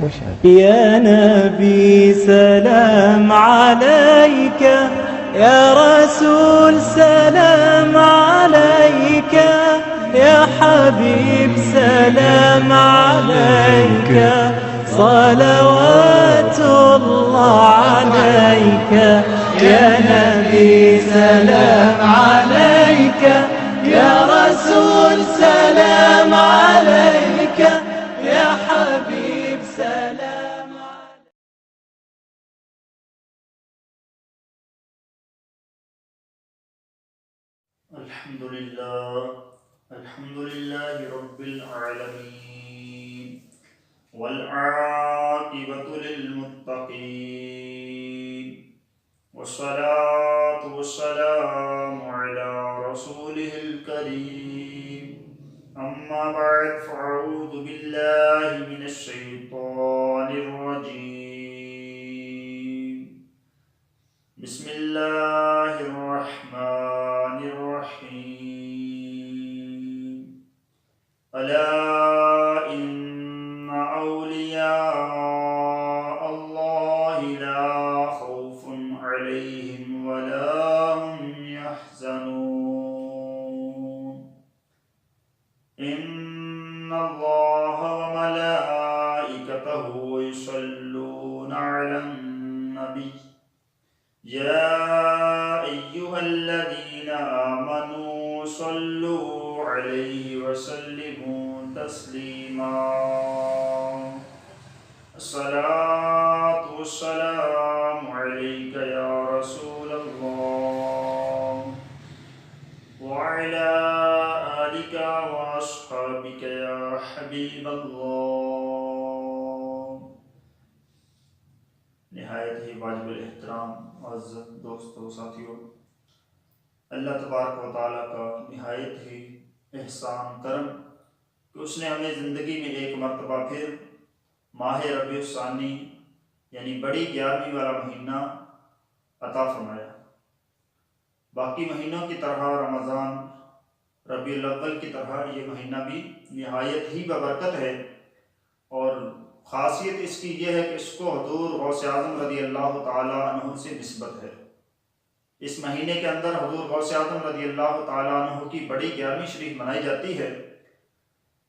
يا نبي سلام عليك، يا رسول سلام عليك، يا حبيب سلام عليك، صلوات الله عليك. يا نبي سلام عليك، يا رسول سلام عليك، يا حبيب سلام عليك. الحمد لله رب العالمين، والعاقبة للمتقين، والصلاة والسلام على رسوله الكريم. أما بعد، فأعوذ بالله من الشيطان الرجيم. بسم الله الرحمن الرحيم. ألا إن أولياء الله لا خوف عليهم ولا هم يحزنون. إن الله وملائكته يصلون على النبي، يا أيها الذين آمنوا صلوا عليه وسلموا تسليما. الصلاة والسلام عليك يا رسول الله، وعلى آلك وأصحابك يا حبیب اللہ. نہایت ہی واجب الاحترام معزز دوستوں ساتھیوں، اللہ تبارک و تعالیٰ کا نہایت ہی احسان کرم کہ اس نے ہمیں زندگی میں ایک مرتبہ پھر ماہ ربیع الثانی یعنی بڑی 11ویں والا مہینہ عطا فرمایا. باقی مہینوں کی طرح رمضان، ربیع الاول کی طرح یہ مہینہ بھی نہایت ہی ببرکت ہے، اور خاصیت اس کی یہ ہے کہ اس کو حضور غوث اعظم رضی اللہ تعالیٰ عنہ سے نسبت ہے. اس مہینے کے اندر حضور غوث اعظم رضی اللہ تعالیٰ عنہ کی بڑی 11ویں شریف منائی جاتی ہے.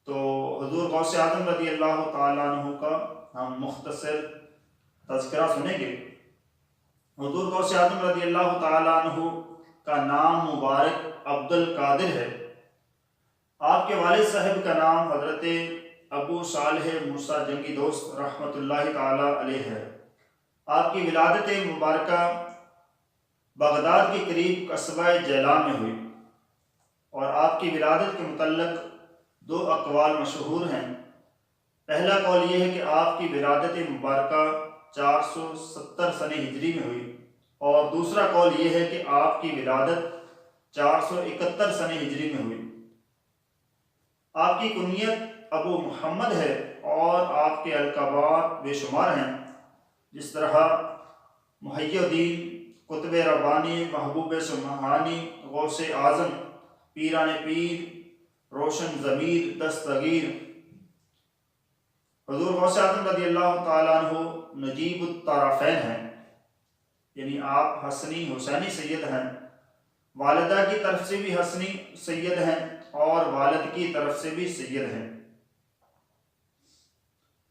تو حضور غوث اعظم رضی اللہ تعالیٰ عنہ کا ہم مختصر تذکرہ سنیں گے. حضور غوث اعظم رضی اللہ تعالیٰ عنہ کا نام مبارک عبد القادر ہے. آپ کے والد صاحب کا نام حضرت ابو صالح موسیٰ جنگی دوست رحمۃ اللہ تعالیٰ علیہ ہے. آپ کی ولادت مبارکہ بغداد کے قریب قصبہ جیلان میں ہوئی، اور آپ کی ولادت کے متعلق 2 اقوال مشہور ہیں. پہلا قول یہ ہے کہ آپ کی ولادت مبارکہ 470 سنہ ہجری میں ہوئی، اور دوسرا قول یہ ہے کہ آپ کی ولادت 471 سنہ ہجری میں ہوئی. آپ کی کنیت ابو محمد ہے، اور آپ کے القابات بے شمار ہیں، جس طرح محی الدین، قطب ربانی، محبوب سبحانی، غوث اعظم، پیران پیر، روشن ضمیر، دستگیر. حضور غوث اعظم رضی اللہ تعالیٰ عنہ نجیب الطرفین ہیں، یعنی آپ حسنی حسینی سید ہیں. والدہ کی طرف سے بھی حسنی سید ہیں، اور والد کی طرف سے بھی سید ہیں.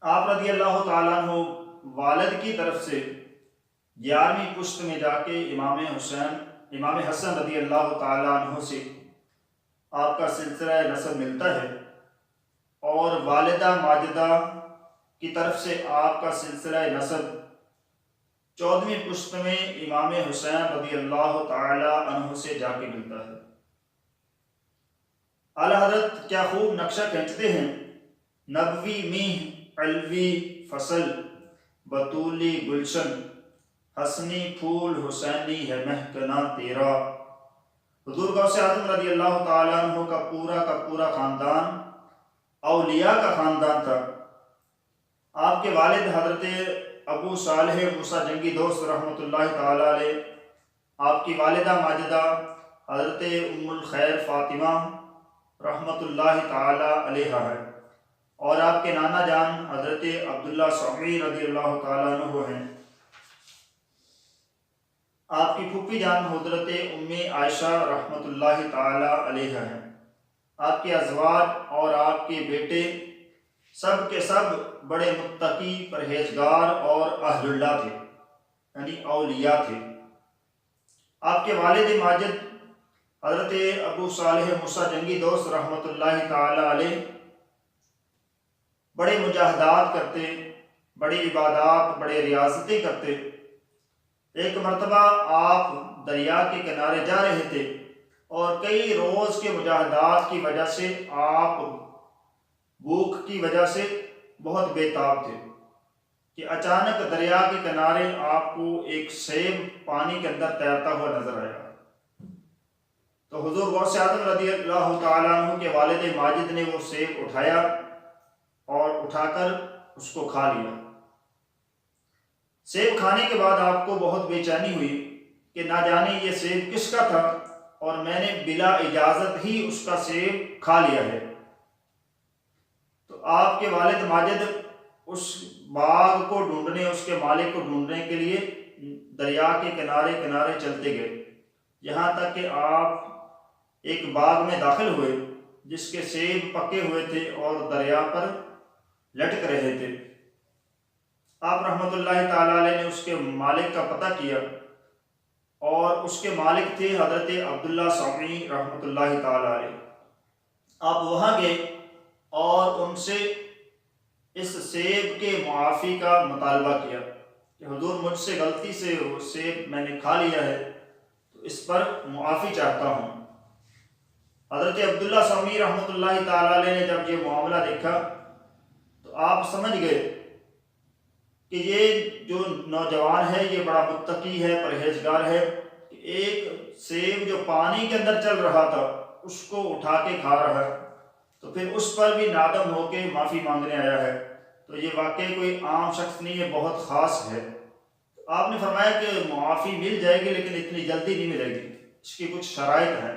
آپ رضی اللہ تعالیٰ عنہ والد کی طرف سے 11ویں پشت میں جا کے امام حسن رضی اللہ تعالیٰ عنہ سے آپ کا سلسلہ نسب ملتا ہے، اور والدہ ماجدہ کی طرف سے آپ کا سلسلہ نسب 14ویں پشت میں امام حسین رضی اللہ تعالیٰ عنہ سے جا کے ملتا ہے. اعلیٰ حضرت کیا خوب نقشہ کھینچتے ہیں: نبوی میہ علوی فصل، بطولی گلشن، حسنی پھول حسینی ہے مہکنا تیرا. حضور غوث اعظم رضی اللہ تعالیٰ عنہ کا پورا خاندان اولیاء کا خاندان تھا. آپ کے والد حضرت ابو صالح موسیٰ جنگی دوست رحمۃ اللہ تعالیٰ علیہ، آپ کی والدہ ماجدہ حضرت ام الخیر فاطمہ رحمۃ اللہ تعالیٰ علیہ ہے. اور آپ کے نانا جان حضرت عبداللہ صومی رضی اللہ تعالیٰ عنہ ہیں۔ آپ کی پھوپھی جان حضرت ام عائشہ رحمۃ اللہ تعالی علیہ ہیں۔ آپ کے ازواج اور آپ کے بیٹے سب کے سب بڑے متقی، پرہیزگار اور اہل اللہ تھے، یعنی اولیاء تھے۔ آپ کے والد ماجد حضرت ابو صالح موسیٰ جنگی دوست رحمۃ اللہ تعالی علیہ بڑے مجاہدات کرتے، بڑی عبادات، بڑے ریاضتیں کرتے۔ ایک مرتبہ آپ دریا کے کنارے جا رہے تھے اور کئی روز کے مجاہدات کی وجہ سے آپ بھوک کی وجہ سے بہت بے تاب تھے کہ اچانک دریا کے کنارے آپ کو ایک سیب پانی کے اندر تیرتا ہوا نظر آیا۔ تو حضور غوث اعظم رضی اللہ تعالیٰ عنہ کے والد ماجد نے وہ سیب اٹھایا اور اٹھا کر اس کو کھا لیا۔ سیب کھانے کے بعد آپ کو بہت بے چینی ہوئی کہ نہ جانے یہ سیب کس کا تھا اور میں نے بلا اجازت ہی اس کا سیب کھا لیا ہے۔ تو آپ کے والد ماجد اس باغ کو ڈھونڈنے، اس کے مالک کو ڈھونڈنے کے لیے دریا کے کنارے کنارے چلتے گئے، یہاں تک کہ آپ ایک باغ میں داخل ہوئے جس کے سیب پکے ہوئے تھے اور دریا پر لٹک رہے تھے۔ آپ رحمۃ اللہ تعالیٰ علیہ نے اس کے مالک کا پتہ کیا اور اس کے مالک تھے حضرت عبداللہ صومی رحمۃ اللہ تعالیٰ علیہ۔ آپ وہاں گئے اور ان سے اس سیب کے معافی کا مطالبہ کیا کہ حضور مجھ سے غلطی سے وہ سیب میں نے کھا لیا ہے، تو اس پر معافی چاہتا ہوں۔ حضرت عبداللہ صومی رحمۃ اللہ تعالیٰ علیہ نے جب یہ معاملہ دیکھا تو آپ سمجھ گئے کہ یہ جو نوجوان ہے یہ بڑا متقی ہے، پرہیزگار ہے، کہ ایک سیب جو پانی کے اندر چل رہا تھا اس کو اٹھا کے کھا رہا ہے، تو پھر اس پر بھی نادم ہو کے معافی مانگنے آیا ہے، تو یہ واقعی کوئی عام شخص نہیں، یہ بہت خاص ہے۔ آپ نے فرمایا کہ معافی مل جائے گی لیکن اتنی جلدی نہیں ملے گی، اس کی کچھ شرائط ہیں۔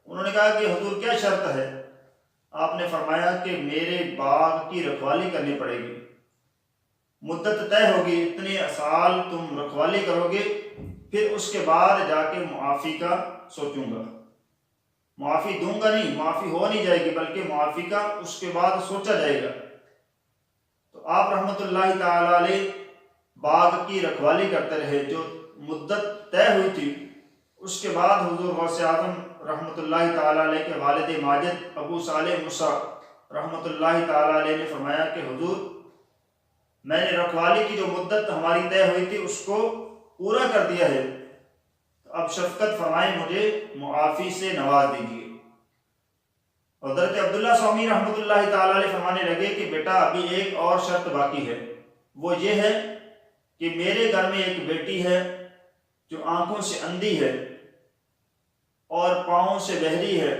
انہوں نے کہا کہ حضور کیا شرط ہے؟ آپ نے فرمایا کہ میرے باغ کی رکھوالی کرنی پڑے گی، مدت طے ہوگی، اتنے سال تم رکھوالی کرو گے، پھر اس کے بعد جا کے معافی کا سوچوں گا، معافی دوں گا نہیں، معافی ہو نہیں جائے گی بلکہ معافی کا اس کے بعد سوچا جائے گا۔ تو آپ رحمۃ اللہ تعالی علیہ باغ کی رکھوالی کرتے رہے، جو مدت طے ہوئی تھی اس کے بعد حضور غوث اعظم رحمۃ اللہ تعالی علیہ کے والد ماجد ابو صالح موسیٰ رحمۃ اللہ تعالی علیہ نے فرمایا کہ حضور میں نے رکھوالی کی جو مدت ہماری طے ہوئی تھی اس کو پورا کر دیا ہے، اب شفقت فرمائیں مجھے معافی سے نواز دیجیے۔ حضرت عبداللہ صومی رحمۃ اللہ تعالی علیہ فرمانے لگے کہ بیٹا ابھی ایک اور شرط باقی ہے، وہ یہ ہے کہ میرے گھر میں ایک بیٹی ہے جو آنکھوں سے اندھی ہے اور پاؤں سے بہری ہے،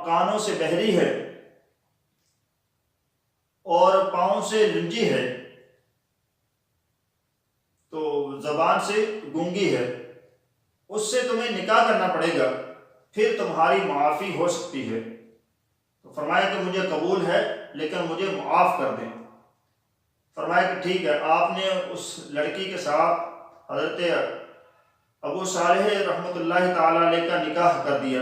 کانوں سے بہری ہے اور پاؤں سے لنجی ہے، تو زبان سے گونگی ہے، اس سے تمہیں نکاح کرنا پڑے گا، پھر تمہاری معافی ہو سکتی ہے۔ تو فرمایا کہ مجھے قبول ہے لیکن مجھے معاف کر دیں۔ فرمایا کہ ٹھیک ہے۔ آپ نے اس لڑکی کے ساتھ حضرت ابو صالح رحمۃ اللہ تعالی علیہ کا نکاح کر دیا۔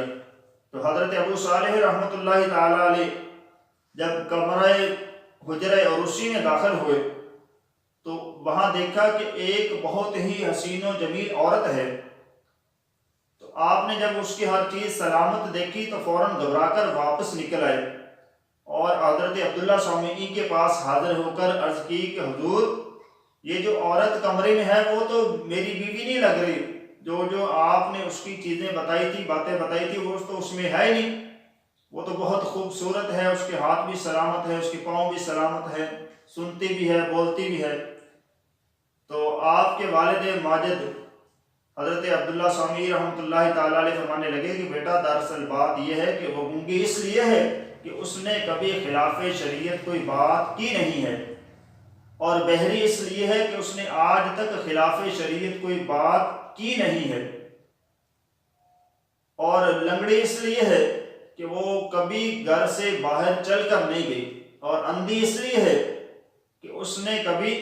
تو حضرت ابو صالح رحمۃ اللہ تعالی علیہ جب کمرہ حجرہ عروسی میں داخل ہوئے تو وہاں دیکھا کہ ایک بہت ہی حسین و جمیل عورت ہے۔ تو آپ نے جب اس کی ہر چیز سلامت دیکھی تو فوراً گھبرا کر واپس نکل آئے اور حضرت عبداللہ صومی کے پاس حاضر ہو کر عرض کی کہ حضور یہ جو عورت کمرے میں ہے وہ تو میری بیوی نہیں لگ رہی، جو آپ نے اس کی چیزیں بتائی تھی، باتیں بتائی تھی، وہ تو اس میں ہے ہی نہیں، وہ تو بہت خوبصورت ہے، اس کے ہاتھ بھی سلامت ہے، اس کے پاؤں بھی سلامت ہے، سنتی بھی ہے، بولتی بھی ہے۔ تو آپ کے والد ماجد حضرت عبداللہ صومی رحمۃ اللہ تعالیٰ علیہ فرمانے لگے کہ بیٹا دراصل بات یہ ہے کہ وہ گونگی اس لیے ہے کہ اس نے کبھی خلاف شریعت کوئی بات کی نہیں ہے، اور بہری اس لیے ہے کہ اس نے آج تک خلاف شریعت کوئی بات کی نہیں ہے، اور لنگڑی اس لیے ہے کہ وہ کبھی گھر سے باہر چل کر نہیں گئی، اور اندھی اس لیے ہے کہ اس نے کبھی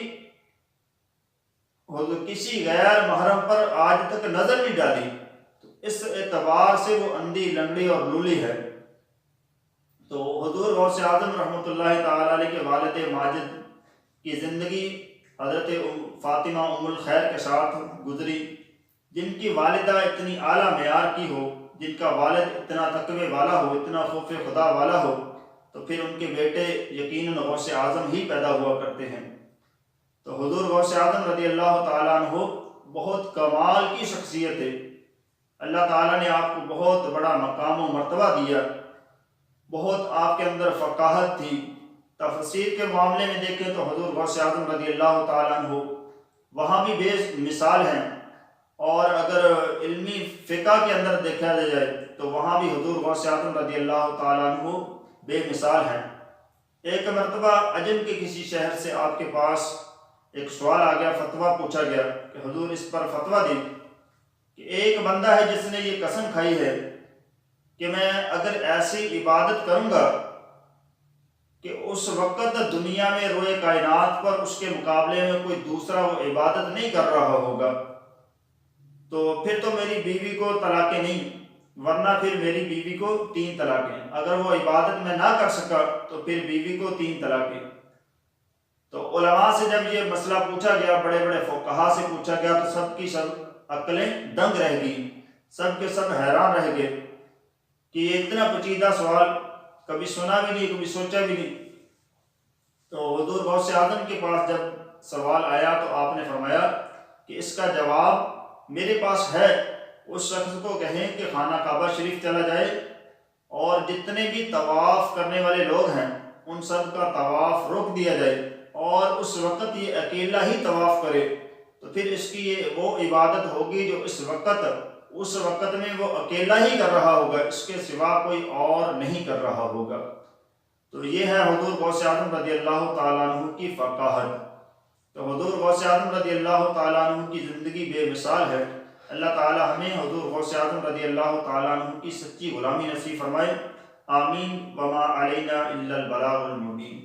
کسی غیر محرم پر آج تک نظر نہیں ڈالی، تو اس اعتبار سے وہ اندھی، لنگڑی اور لولی ہے۔ تو حضور غوث اعظم رحمۃ اللہ تعالی علیہ کے والد ماجد کی زندگی حضرت فاطمہ ام الخیر کے ساتھ گزری، جن کی والدہ اتنی اعلیٰ معیار کی ہو، جن کا والد اتنا تقوی والا ہو، اتنا خوف خدا والا ہو، تو پھر ان کے بیٹے یقیناً غوث اعظم ہی پیدا ہوا کرتے ہیں۔ تو حضور غوث اعظم رضی اللہ تعالیٰ عنہ بہت کمال کی شخصیت ہے۔ اللہ تعالیٰ نے آپ کو بہت بڑا مقام و مرتبہ دیا، بہت آپ کے اندر فقاہت تھی۔ تفسیر کے معاملے میں دیکھیں تو حضور غوث اعظم رضی اللہ تعالیٰ عنہ وہاں بھی بے مثال ہیں، اور اگر علمی فقہ کے اندر دیکھا جائے تو وہاں بھی حضور غوث اعظم رضی اللہ تعالیٰ عنہ بے مثال ہیں۔ ایک مرتبہ عجم کے کسی شہر سے آپ کے پاس ایک سوال آ گیا، فتویٰ پوچھا گیا کہ حضور اس پر فتویٰ دیں کہ ایک بندہ ہے جس نے یہ قسم کھائی ہے کہ میں اگر ایسی عبادت کروں گا کہ اس وقت دنیا میں روئے کائنات پر اس کے مقابلے میں کوئی دوسرا وہ عبادت نہیں کر رہا ہوگا، تو پھر تو میری بیوی کو طلاقیں نہیں، ورنہ پھر میری بیوی کو 3 طلاقیں۔ اگر وہ عبادت میں نہ کر سکا تو پھر بیوی کو 3 طلاقیں۔ تو علماء سے جب یہ مسئلہ پوچھا گیا، بڑے بڑے فقہا سے پوچھا گیا، تو سب کی سب عقلیں دنگ رہ گئی، سب کے سب حیران رہ گئے کہ یہ اتنا پیچیدہ سوال کبھی سنا بھی نہیں، کبھی سوچا بھی نہیں۔ تو حضور غوث اعظم کے پاس جب سوال آیا تو آپ نے فرمایا کہ اس کا جواب میرے پاس ہے، اس شخص کو کہیں کہ خانہ کعبہ شریف چلا جائے اور جتنے بھی طواف کرنے والے لوگ ہیں ان سب کا طواف روک دیا جائے، اور اس وقت یہ اکیلا ہی طواف کرے، تو پھر اس کی یہ وہ عبادت ہوگی جو اس وقت میں وہ اکیلا ہی کر رہا ہوگا، اس کے سوا کوئی اور نہیں کر رہا ہوگا۔ تو یہ ہے حضور غوث اعظم رضی اللہ تعالیٰ عنہ کی فقاہت۔ تو حضور غوث اعظم رضی اللہ تعالیٰ عنہ کی زندگی بے مثال ہے۔ اللہ تعالیٰ ہمیں حضور غوث اعظم رضی اللہ تعالیٰ عنہ کی سچی غلامی نصیب فرمائے، آمین۔ وما علینا الا البلاغ المبین۔